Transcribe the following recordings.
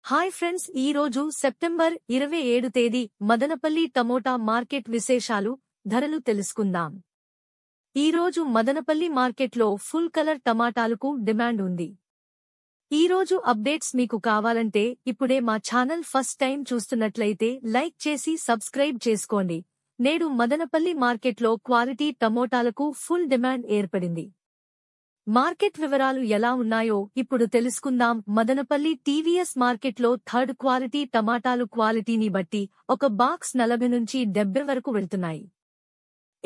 Hi friends, ఈ రోజు September 27 తేదీ మదనపల్లి టమోటా మార్కెట్ విశేషాలు, ధరలు తెలుసుకుందాం. ఈ రోజు మదనపల్లి మార్కెట్లో ఫుల్ కలర్ టమాటాలకు డిమాండ్ ఉంది. ఈ రోజు అప్డేట్స్ మీకు కావాలంటే ఇప్పుడే మా ఛానల్ ఫస్ట్ టైం చూస్తున్నట్లయితే లైక్ చేసి సబ్స్క్రైబ్ చేసుకోండి. నేడు మదనపల్లి మార్కెట్లో క్వాలిటీ టమోటాలకు ఫుల్ డిమాండ్ ఏర్పడింది. మార్కెట్ వివరాలు ఎలా ఉన్నాయో ఇప్పుడు తెలుసుకుందాం. మదనపల్లి టీవీఎస్ మార్కెట్లో థర్డ్ క్వాలిటీ టమాటాలు క్వాలిటీని బట్టి ఒక బాక్స్ 40 నుంచి 70 వరకు వెళ్తున్నాయి.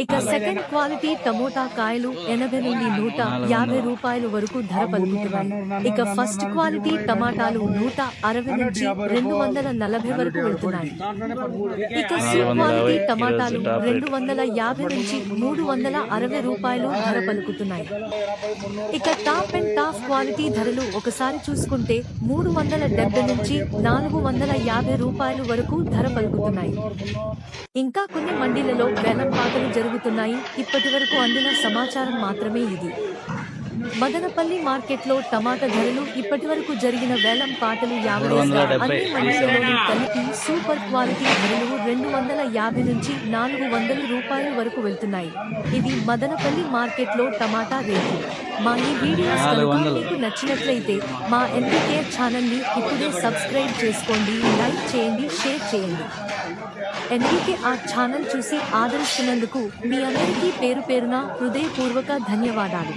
ఇక సెకండ్ క్వాలిటీ టమోటా కాయలు 80 నుండి 150 రూపాయలు వరకు ధర పలుకుతున్నాయి. ఇక ఫస్ట్ క్వాలిటీ టమాటాలు 160 నుంచి 240 వరకు వెళ్తున్నాయి. ఇక సి క్వాలిటీ టమాటాలు 250 నుంచి 360 రూపాయలు ధర పలుకుతున్నాయి. ఇక టాప్ అండ్ టాప్ క్వాలిటీ ధరలు ఒకసారి చూసుకుంటే 370 నుంచి 450 రూపాయలు వరకు ధర పలుకుతున్నాయి. ఇంకా కొన్ని మండీలలో వేలం పాటలు జరుగుతున్నాయి. ఇప్పటివరకు అందిన సమాచారం మాత్రమే ఇది. మదనపల్లి మార్కెట్లో టమాటా ధరలు ఇప్పటివరకు జరిగిన వేలం పాటలు 50 అన్ని మండీలలోని కలిపి సూపర్ క్వాలిటీ ధరలు 250 నుంచి 400 రూపాయల వరకు వెళ్తున్నాయి. ఇది మదనపల్లి మార్కెట్లో టమాటా రేటు. మా ఈ వీడియోస్ కనుక మీకు నచ్చినట్లయితే మా ఎన్బీకే ఛానల్ ని ఇప్పుడే సబ్స్క్రైబ్ చేసుకోండి, లైక్ చేయండి, షేర్ చేయండి. ఎన్బీకే ఛానల్ చూసి ఆదరిస్తున్నందుకు మీ అందరికీ పేరు పేరున హృదయపూర్వక ధన్యవాదాలు.